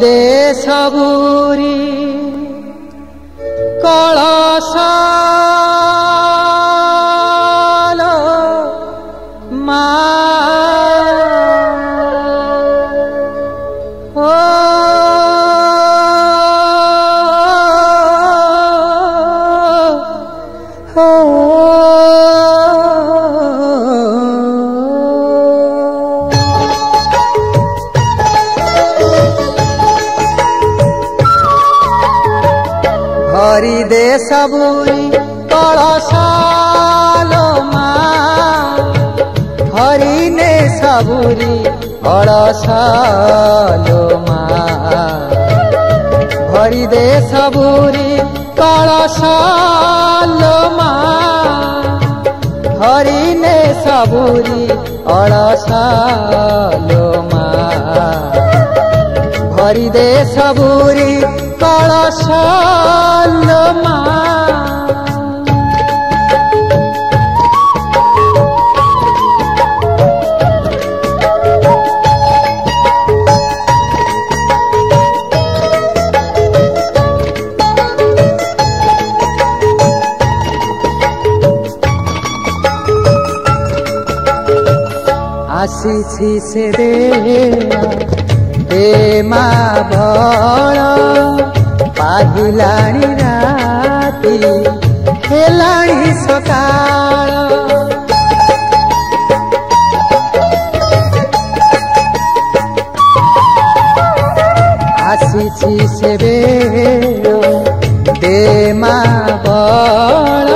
दे सबुरी कलश भरी दे सबुरी कलशालो हरि ने सबुरी कलशालो भरी दे सबुरी कलशालो हरि ने सबुरी कलशालो भरी दे सबुरी कलशालो आसी से दे मा बड़ पाहिलाणी राती हेलाणी सकाळ आसी से दे मा बड़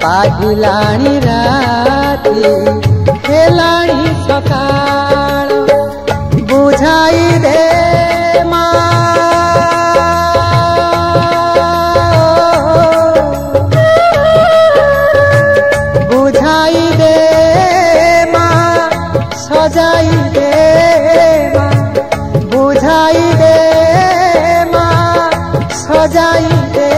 पाहिलाणी राती हेलाणी सकाळ बुझाई दे बुझाई दे सजाई दे बुझाई दे सजाई दे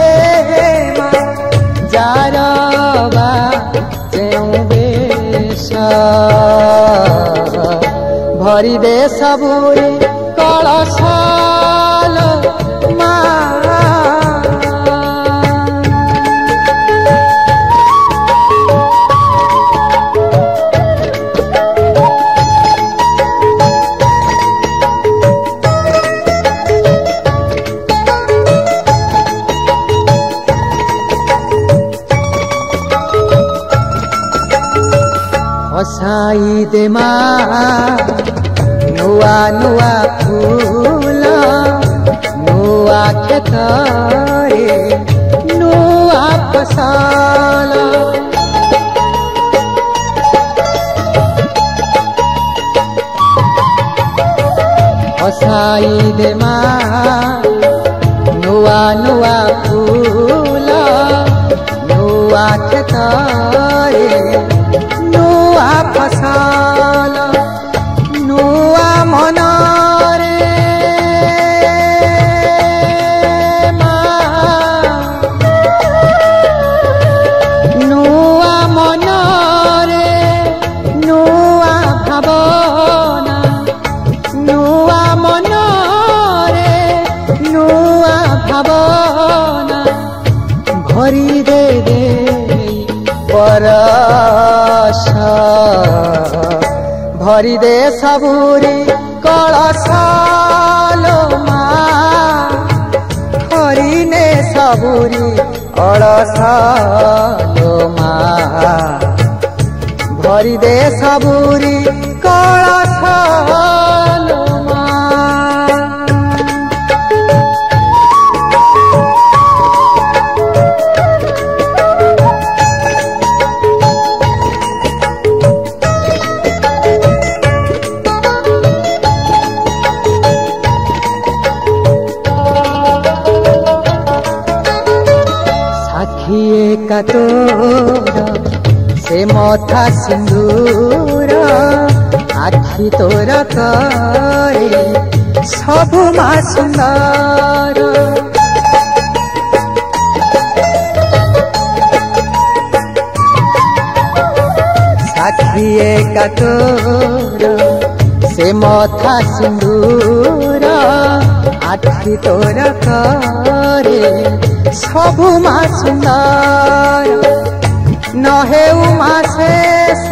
जारवा भरी दे सबुरी कलशालो हसाई दे नुआ नुआ फूल नुआ खेतरे नुआ फसल हसाई दे नुआ नुआ फूल नुआ खेतरे नुआ फसल नुआ मनरे नुआ मनरे नुआ भावना नुआ मनरे नुआ भावना भरी दे परश भरी दे सबुरी कलशालो हरि ने सबुरी कलशालो भरी दे सबुरी कलशालो का तोर से मथा सिंदूर आखि तोर करे सबु मा सुंदर साखी का तोर से मथा सिंदूर आखि तोर करे सबु मा सुंदर नहे उमा शेष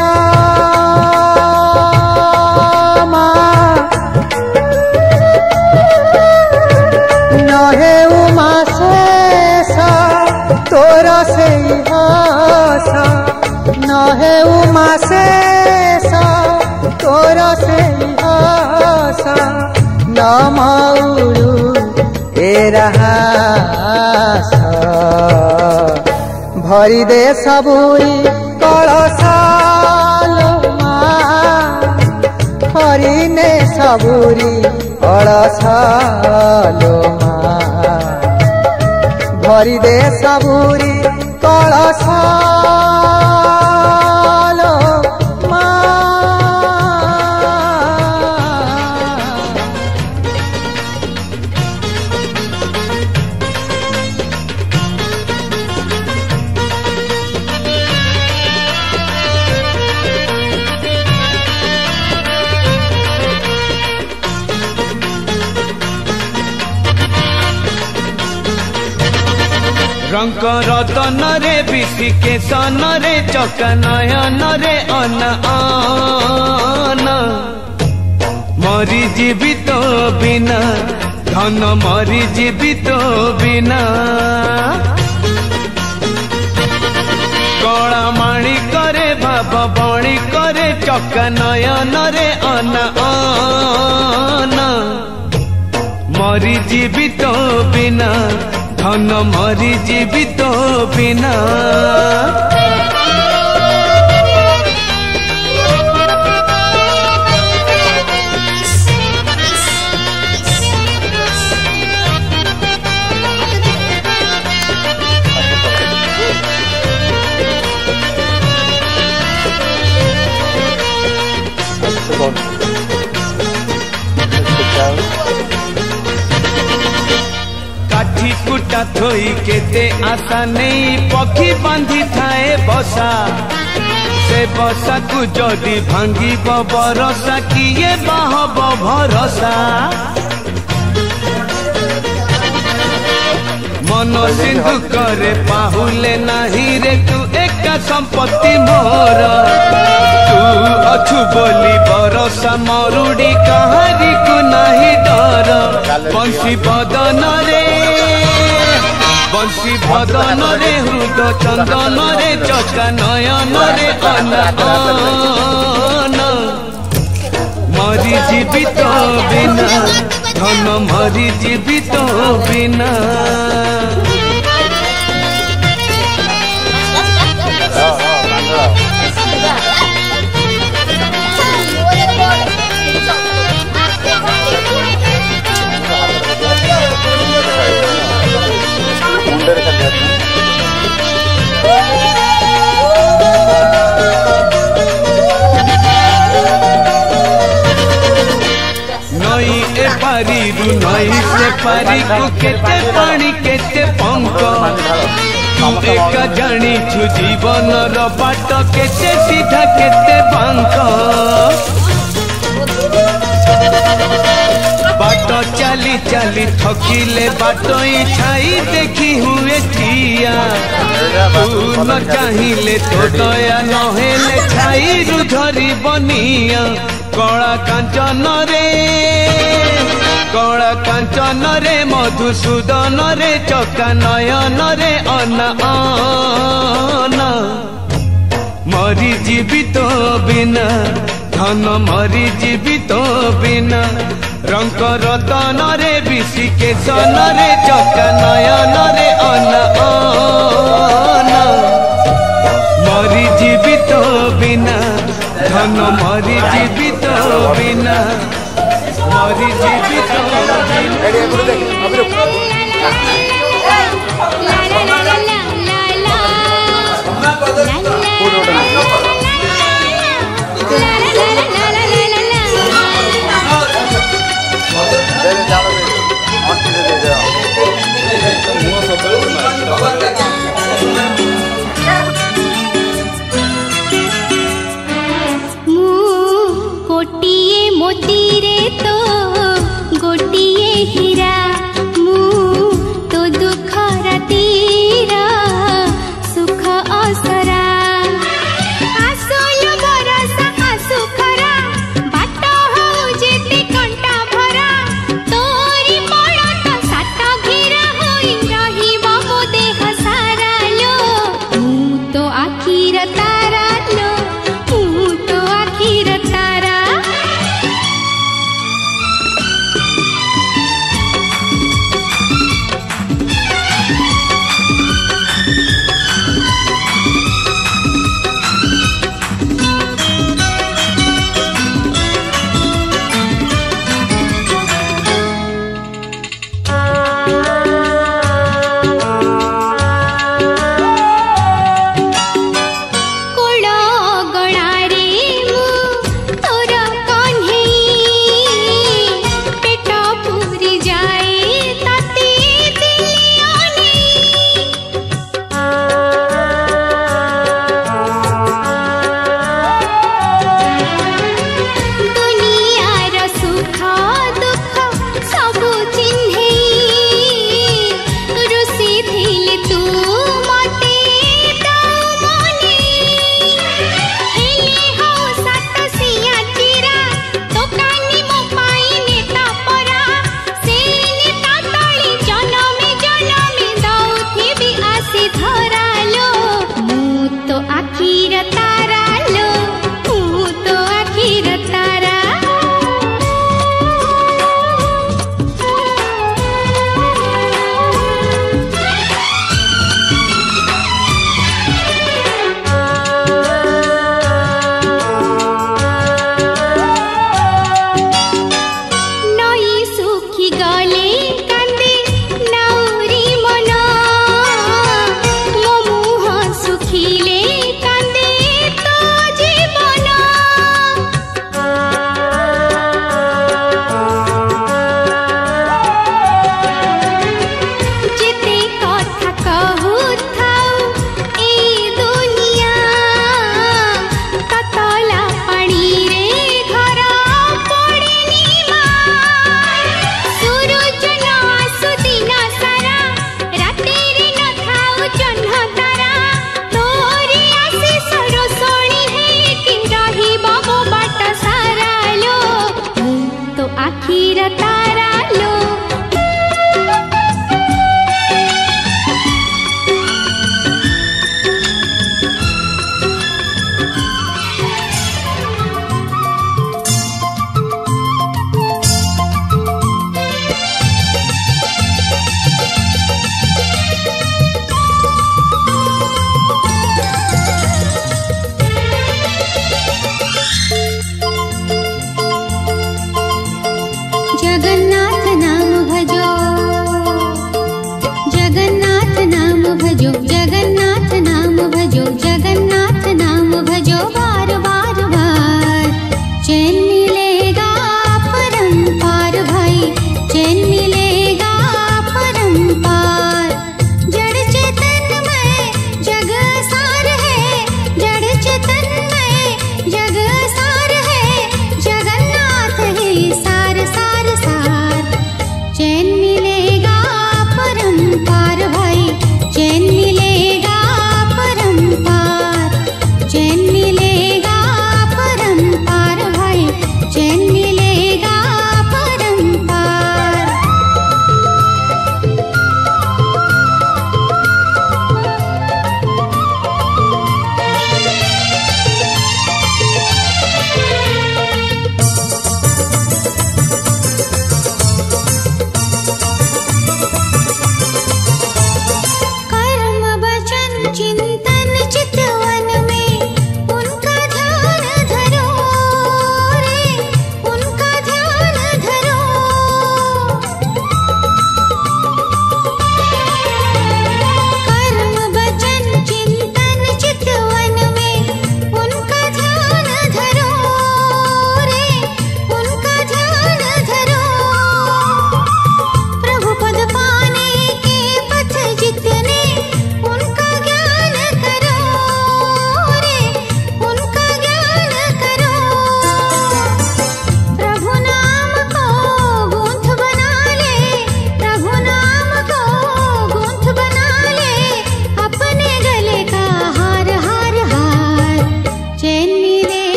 नहे उमा शेष तोर से हस नहे उमा शेष तोर से हस न मौरु ए रहास भरी दे सबुरी कलशालो भरी ने सबुरी कलशालो भरी दे सबुरी कलशालो रंग रतन रे विशिकेशन रे चका नयन रे अन आन मरी जीवित बिना धन मरी जीवित बिना कला माणी करे भाव बणी करे चका नयन रे अन आन मरी जीवित बिना धन मरी जीवित बिना काठी कुटा थोई केते आशा नहीं पक्षी बांधी थाए बसा से बसा को जदि भांगी बरसा किए बाहब भरसा मन सिंधु करे पाहुले नहीं रे तू एका संपत्ति मोर तू अछु बोली बरसा मरुड़ी कहारी को नहीं डर बंशी बदन रे हृद चंदन रे चका नयन रे अन मरी जीवित बिना धन मरी जीवित बिना नई ए पारी रु नई से पारी को केते पानी केते पंख तू एक जानी छु जीवन र बाट केते सीधा केते बांक बाट चली चली थकिले बाटई छाई देखी हुए ठिया तू न चाहिले तो दया नहेले छाई रु धरी बनिया कला कांचन रे मधुसूदन रे चका नयन रे अन मरी जीवित बिना धन मरी जीवित बिना रंग रतन रे विशिकेशन रे चका नयन रे अन मरी जीवित बिना धन मरी जीवित बिना मरी जीवित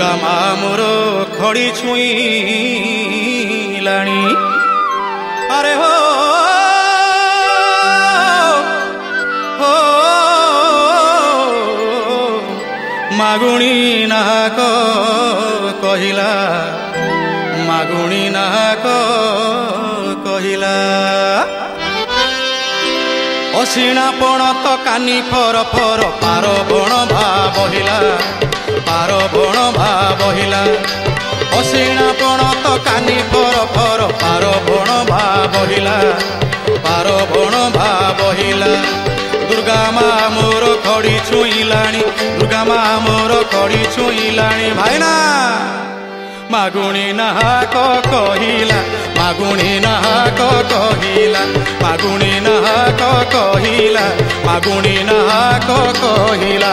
दुर्गा मा मोर खड़ी छुईलाणी अरे हो हो मागुणी नाहक कहिला मागुणी नाहक कहिला असीणा पण तो कानी फर फर पार बण भा बहिला पार बण भा बहिला असीणा पण तो कानी फर फर पार बण भा बहिला पार बण भा बहिला दुर्गा मा मोर खड़ी छुईलाणी दुर्गा मा मोर खड़ी छुईलाणी भाईना मागुणी नाहक कहिला मागुणी नाहक कहिला मागुणी नाहक कहिला मागुणी नाहक कहिला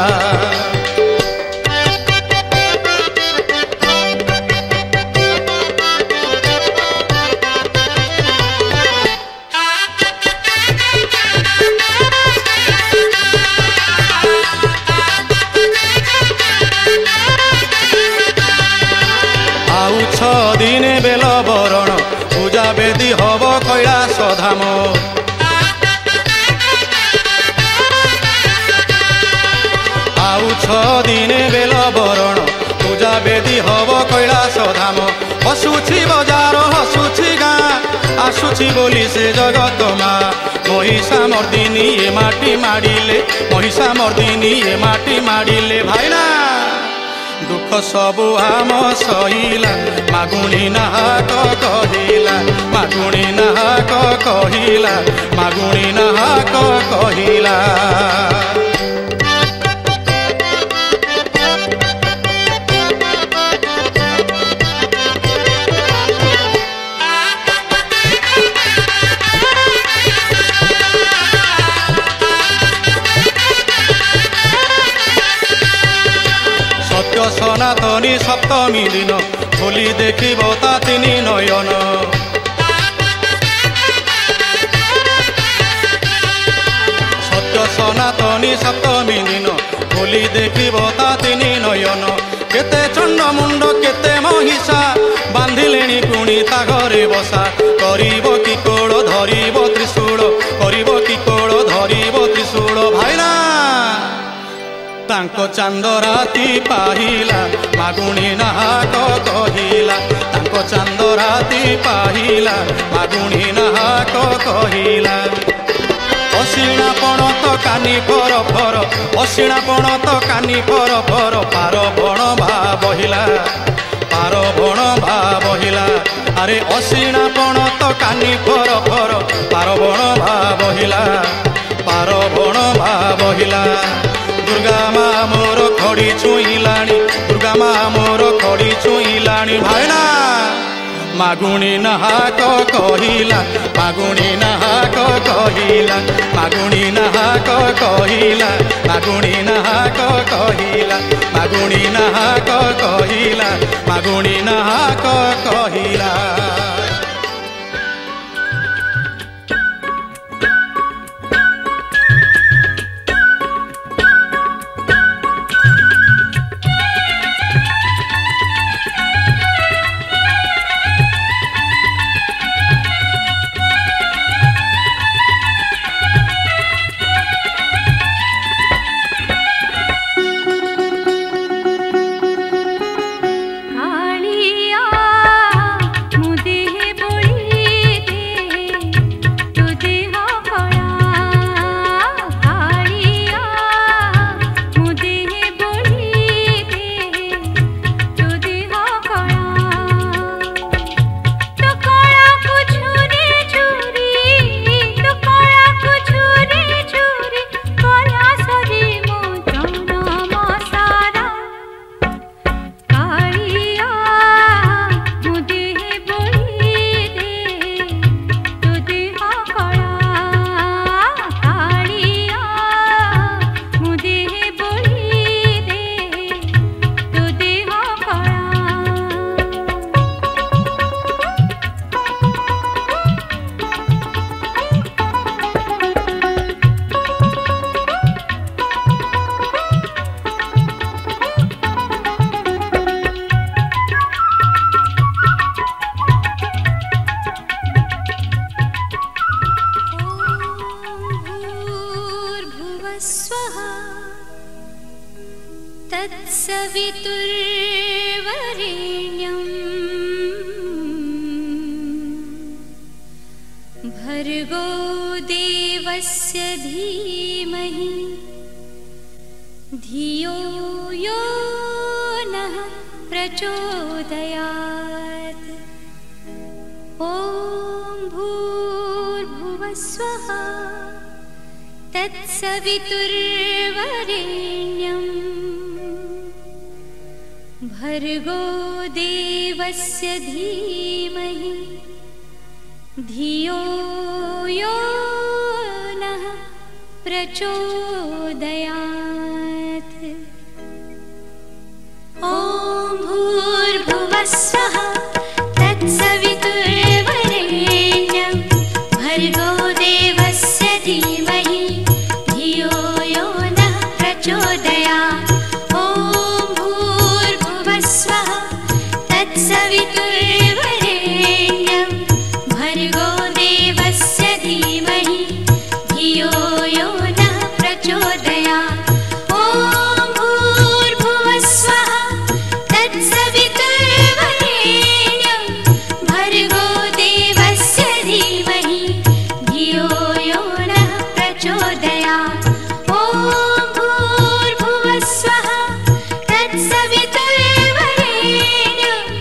दिने बेल बरण पूजा बेदी हब कैलाश धाम आउ दिने बेल बरण पूजा बेदी हब कैलाश धाम हसुछि बजार हसुछि गाँ आसुछि बोली से जगत मा महिषा मर्दिनी ए माटी माडिले महिषा मर्दिनी ए माटी माडिले भाईना दुख सबु आम सहिला मागुणी नाहक कहिला मागुणी नाहक कहिला मागुणी नाहक कहिला सनातनी सप्तमी दिन खोली देखिब ता तिनी नयन सत्य सनातनी सप्तमी दिन खोली देखिब ता तिनी नयन केते चंड मुंड केते महिषा बांधिलेणी पुणी ता घरे बसा करिब कि कोड़ धरिब त्रिशूल करिब कि कोड़ धरिब त्रिशूल भाईना तांको चांद राती पाहिला मागुणी नाहक कहिला तांको चांद राती पाहिला मागुणी नाहक कहिला असीणा पण तो कानी फर फर असीणा पण तो कानी फर फर पार बण भा बहिला पार बण भा बहिला अरे असीणा पण तो कानी फर फर पार बण भा बहिला पार बण भा बहिला दुर्गा मा मोर खड़ी छुईलाणी दुर्गा मा मोर खड़ी छुईलाणी भाईना मागुणी नाहक कहिला मागुणी नाहक कहिला मागुणी नाहक कहिला मागुणी नाहक कहिला मागुणी नाहक कहिला मागुणी नाहक कहिला कालिया तत्सवितुर्वरेण्यम् भर्गो देवस्य धीमहि धियो यो नः प्रचोदयात्। ॐ भूर्भुवस्वः तत्सवितुर्वरेण्यम् भर्गो देवस्य धीमहि धियो यो नः प्रचोदयात्। ॐ भूर्भुवस्वः तत्सवितुर्वरेण्यम् भर्गो देवस्य धीमहि धियो यो नः प्रचोदयात्। ॐ भूर्भुवस्वः तत्सवितुर्वरेण्यम् भर्गो देवस्य धीमहि धियो यो नः प्रचोदयात्। ॐ भूर्भुवस्वः तत्सवितुर्वरेण्यम् भर्गो देवस्य धीमहि धियो यो नः प्रचोदयात्। ॐ भूर्भुवस्वः तत्सवितुर्वरेण्यम्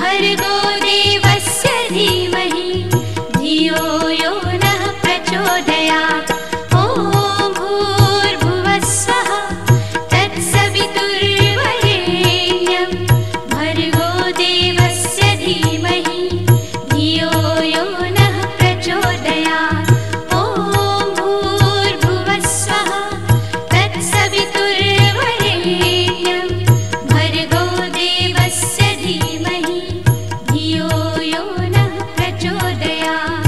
भर्गो देवस्य धीमहि धियो यो नः प्रचोदयात्। ॐ भूर्भुवस्वः तत्सवितुर्वरेण्यम् भर्गो देवस्य धीमहि धियो यो नः प्रचोदयात्। ॐ भूर्भुवस्वः तत्सवितुर्वरेण्यम् भर्गो देवस्य धीमहि धियो यो नः प्रचोदयात्।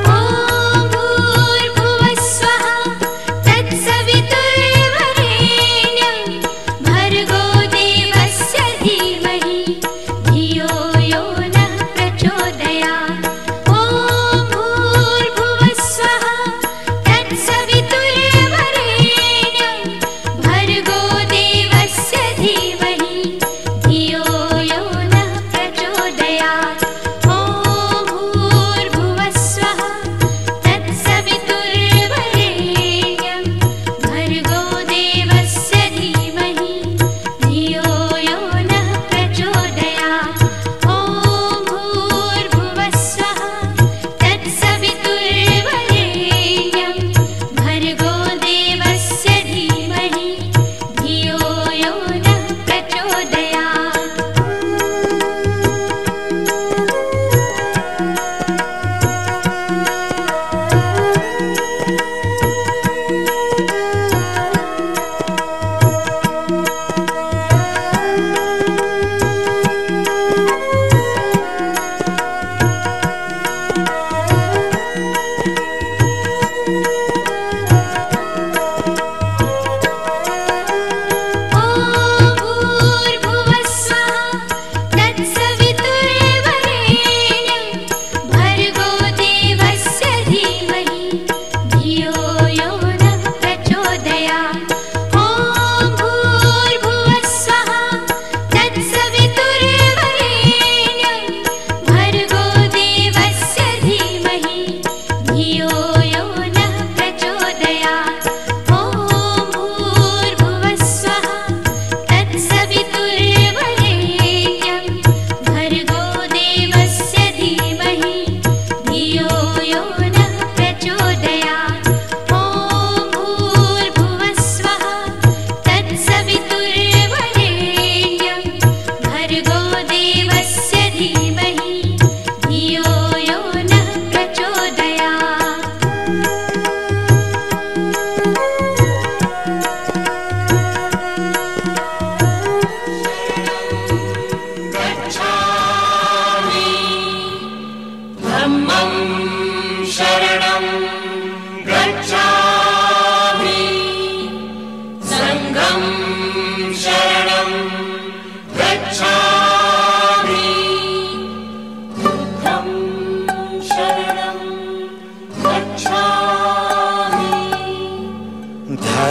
ॐ भूर्भुवस्वः तत्सवितुर्वरेण्यम् भर्गो देवस्य धीमहि धियो यो नः प्रचोदयात्। ॐ भूर्भुवस्वः तत्सवितुर्वरेण्यम् भर्गो देवस्य धीमहि धियो यो नः प्रचोदयात्। ॐ भूर्भुवस्वः तत्सवितुर्वरेण्यम् भर्गो देवस्य धीमहि धियो यो नः प्रचोदयात्। ॐ भूर्भुवस्वः तत्सवितुर्वरेण्यम् भर्गो देवस्य धीमहि धियो यो नः प्रचोदयात्।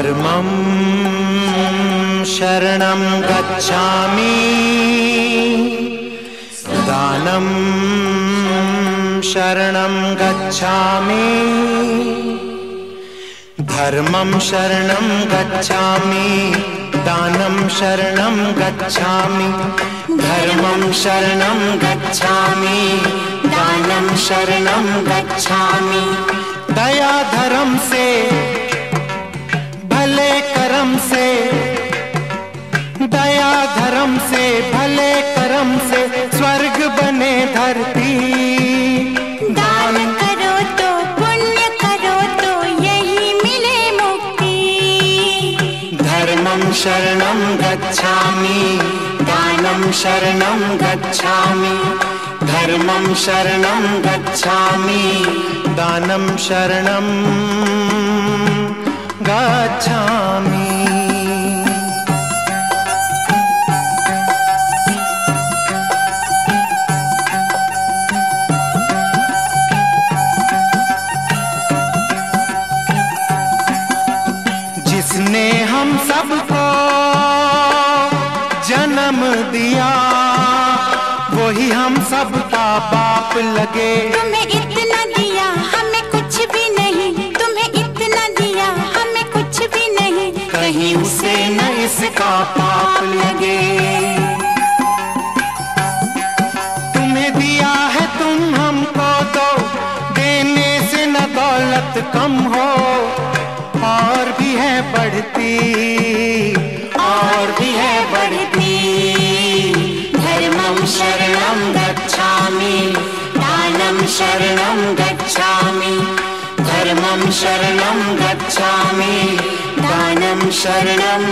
धर्मं शरणं गच्छामि दानं शरणं गच्छामि धर्मं शरणं गच्छामि दानं शरणं गच्छामि धर्मं शरणं गच्छामि दानं शरणं गच्छामि दया धर्म से भले कर्म से दया धर्म से भले कर्म से स्वर्ग बने धरती दान करो तो पुण्य करो तो यही मिले मुक्ति धर्मं शरणं गच्छामि दानं शरणं गच्छामि धर्मं शरणं गच्छामि दानं शरणं गच्छामि जिसने हम सबको जन्म दिया वही हम सबका बाप लगे तुम्हें इतना दिया हमें कुछ भी नहीं तुम्हें इतना दिया हमें कुछ भी नहीं कहीं उसे न इसका पाप लगे तुम्हें दिया है तुम हमको दो देने से न दौलत कम हो और भी है बढ़ती और भी है बढ़ती धर्मं शरणं गच्छामि दानं शरणं गच्छामि धर्मं शरणं गच्छामि दानं शरणं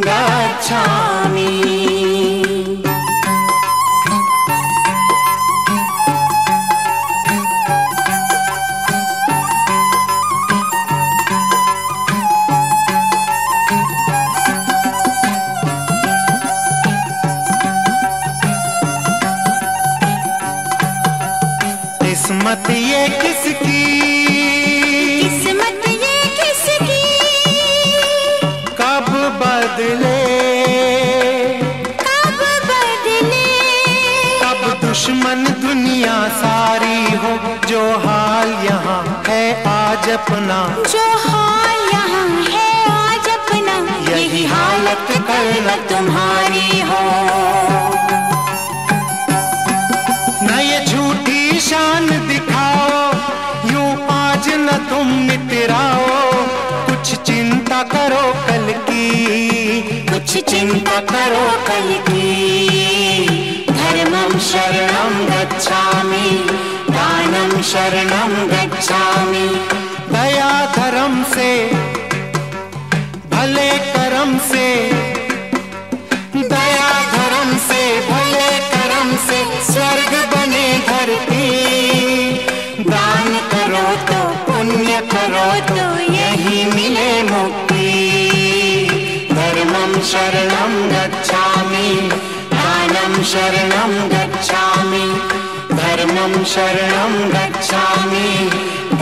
गच्छामि किस्मत ये किसकी किस्मत ये किसकी कब बदले कब बदले कब दुश्मन दुनिया सारी हो जो हाल यहाँ है आज अपना जो हाल यहाँ है आज अपना यही हालत कल न तुम्हारी हो न ये झूठी शान दिखाओ यूं आज न तुम मितराओ कुछ चिंता करो कल की कुछ चिंता करो कल की धर्मं शरणं गच्छामि दानं शरणं गच्छामि दया धर्म से भले कर्म से दया धर्म से भले कर्म से स्वर्ग बने धरती दान करो तो पुण्य करो तो यही मिले मुक्ति धर्मं शरणं गच्छामि दानं शरणं गच्छामि धर्मं शरणं गच्छामि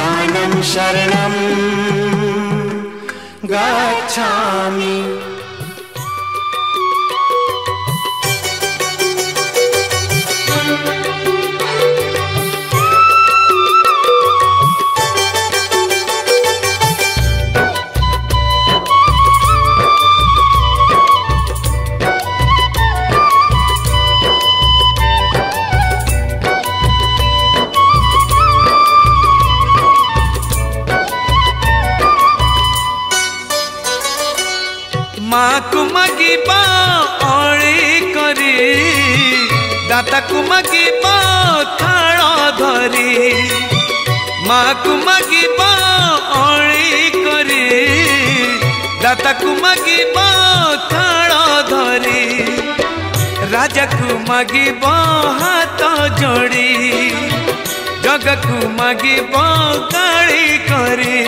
दानं शरणं गच्छामि माँ को मागिबा अड़ी करी दाता को मागिबा थाल धरी माँ को मागिबा अड़ी करी दाता को मागिबा थाल धरी राजा को मागिबा हाथ जोड़ी जग को मागिबा गाड़ी करी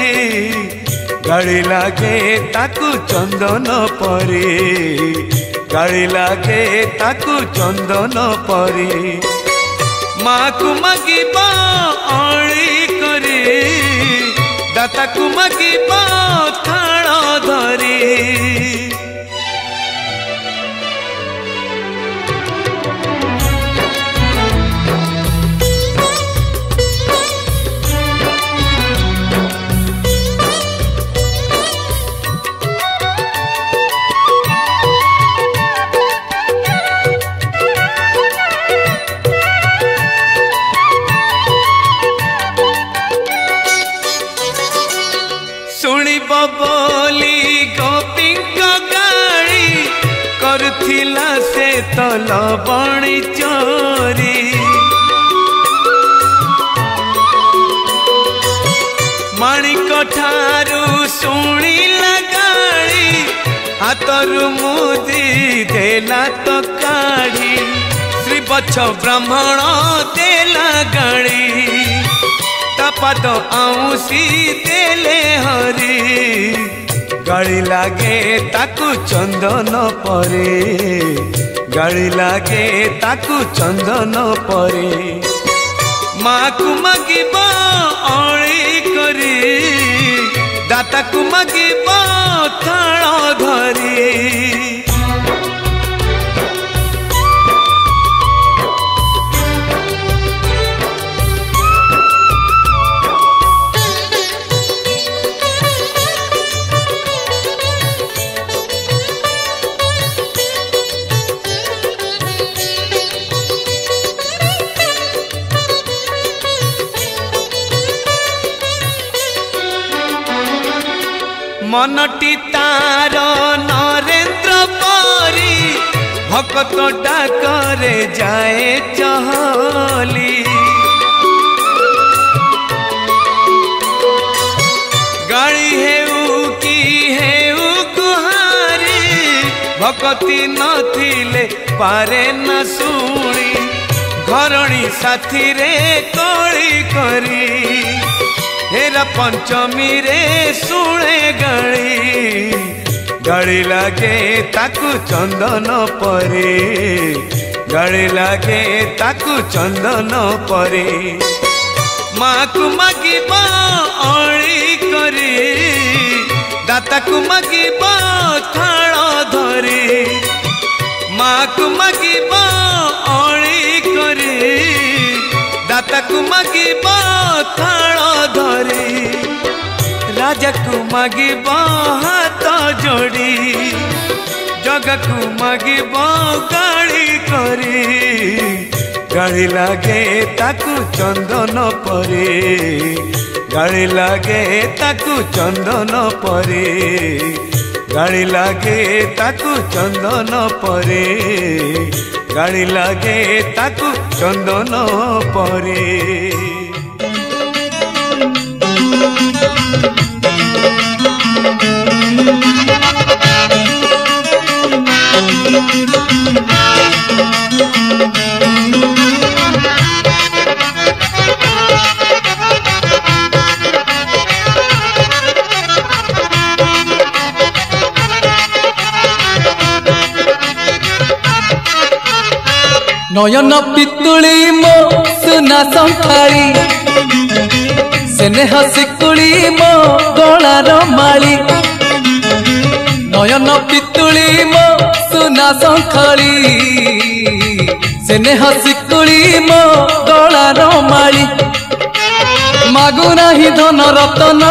गाड़ी लागे ताकू चंदन परी गाड़ी लागे ताकू चंदन परी माँ को मागिबा अड़ी करी दाताकु मागिबो थाल धरी बोली गोपींक गाड़ी करथिला से तल बणी चोरी माणिक ठारू शुणिला गाड़ी हाथरू मुदी देला तो काढ़ी श्री बच्छ ब्राह्मण देला गाड़ी पाद आउसी देले हरी गाड़ी लागे ताकू चंदन परे गाड़ी लागे ताकू चंदन परे माँ को मागिबो अड़ी करी दाता को मागिबो थाल धरी मनटी तार नरेंद्र परी भक्त डाकरे जाए चहली गाड़ी हेउ की हेउ गुहारी भक्ति नथिले पारे न शुणी घरणी साथी रे कली करी हेरा पंचमी रे शुणे गाड़ी गाड़ी लागे ताकू चंदन परे गाड़ी लागे ताकू चंदन परे माँ को मागिबो अड़ी करी दाता को मागिबो थाल धरी माँ को मागिबो अड़ी करी दाता को मागिबो थाल धरी राजा को मागिबो हाथ जोड़ी जगा को मागिबो गाड़ी करी गाड़ी लागे ताकू चंदन परे गाड़ी लागे ताकू चंदन परे गाड़ी लागे ताकू चंदन परे गाड़ी लागे ताकू चंदन परे नयन पितुली मो सुना संखाली सेने हसिकुली मो गलार माली नयन पितुली मो सुना संखाली सेने हसिकुली मो गलार माली मागु नाही धन रतन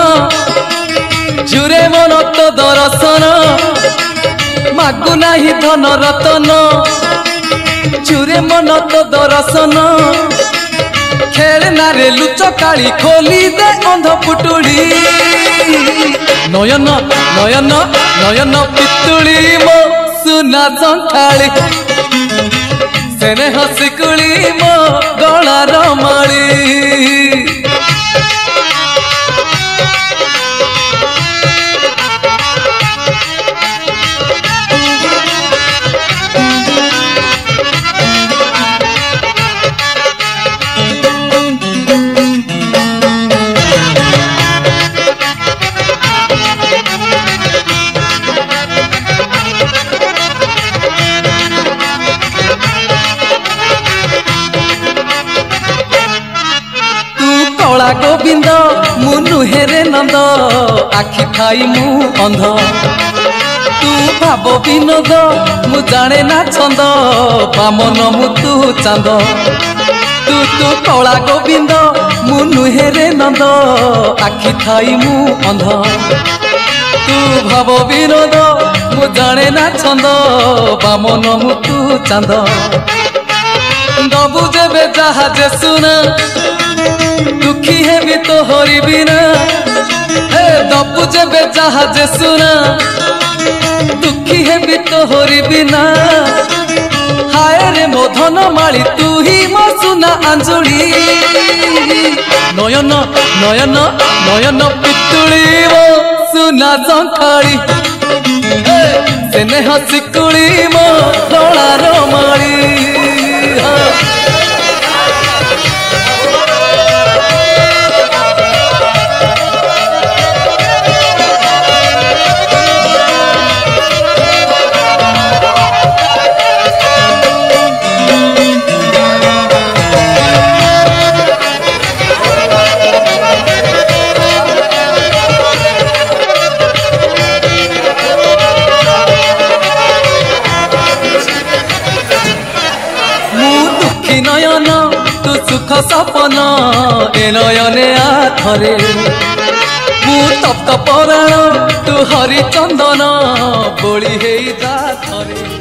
जुरे मन तो दर्शन मागु नाही धन रतन चुरे मन तो दर्शन खेलना रे लुचकाली खोली दे अंध पुटुली नयन नयन नयन पितुली मो सुना संखाली सेने हसिकुली मो गलार माली गोविंद मु नुहेरे नंद आखि खाई मु अंध तू भाव विनोद मु जाने ना छंद बामन मु तू चांद तू तू कला गोविंद मु नुहेरे नंद आखि खाई मु अंध तू भाव विनोद मु जाने ना छंद बामन मु तू चांद दबु जेबे जहाजे सुना दुखी है भी तो हरी बिना दबु जेबे जहाजे सुना दुखी है भी तो हरी बिना हाय रे मोधन माली तू ही मो सुना अंजुली नयन नयन नयन पितुली मो सुना जंखाड़ी सेने हसी कुड़ी मो कलार माली नयन तू सुख सपन ए नयने आथरे मु तप्त पराण तू हरिचंदन बोली हे जाथरे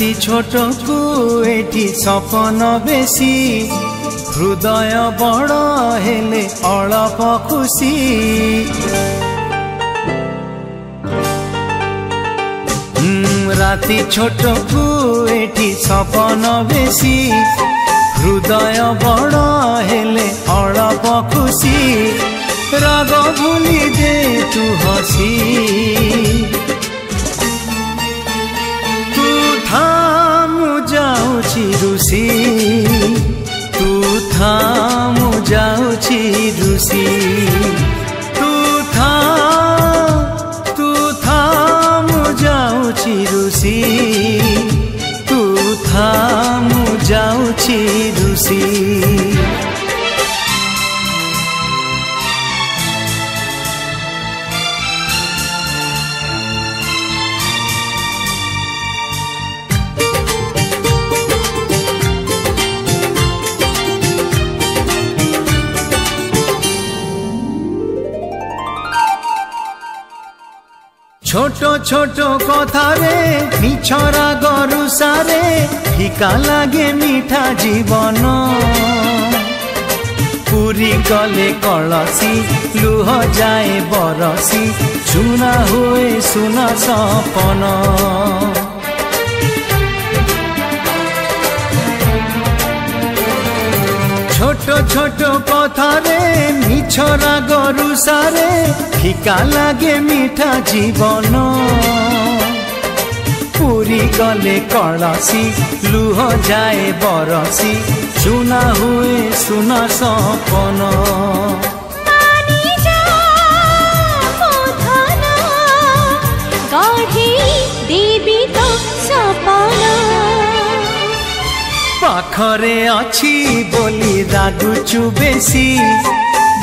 राति छोट को एठी सपन बेसी हृदय बड़ हेले अलप खुशी राति छोट को एठी सपन बेसी हृदय बड़ हेले अलप खुशी राग भूली दे तू हसी जाऊची रुसी तू थामु जाऊची रुसी तू थामु जाऊची रुसी तू थामु जाऊची रुसी छोटो छोटो कथारे मिछरा गरुसारे फिका लागे मीठा जीवन पूरी गले कलसी लुह जाए बरसी चुना हुए सुना सपन छोटो छोटो कथारे मिछरा गरुसारे फिका लागे मीठा जीवन पूरी गले कलसी लुह जाए बरसी चुना हुए सुना सपन देवी तो सपना पाखरे अच्छी बोली रागुचु बेसी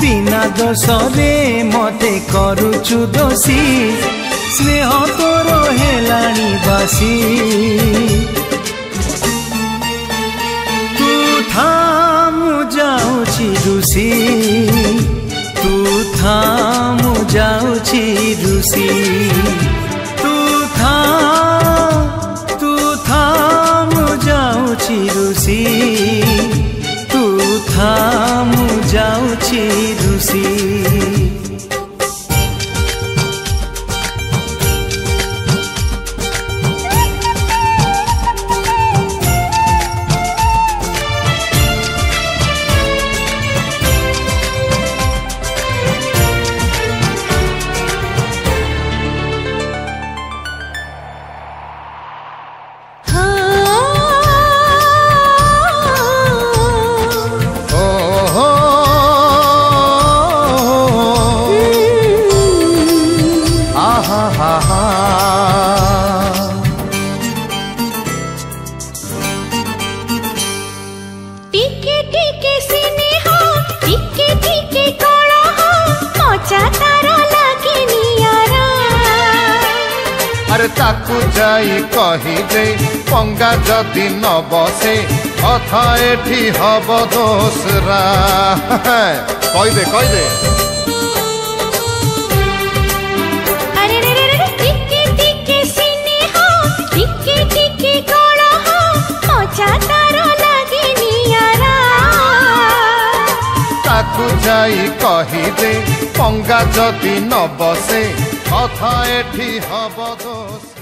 बिना दोषरे मते करुचु दोषी स्नेह तोर हेलाणी बासी तू थामु जाऊची रुसी तू थामु जाऊची रुसी तू थामु जाऊची खुशी तू था मु जाऊची रुसी अरे ताकू जाई कही दे पंगा जदि न बसे अथा एठी हब दोसरा कही दे अरे रे रे रे टिके टिके सीने हो टिके टिके कोड़ा हो मजा तारो लागे नियारा ताकू जाई कही दे पंगा जदि न बसे अथा एठी हब दोसरा।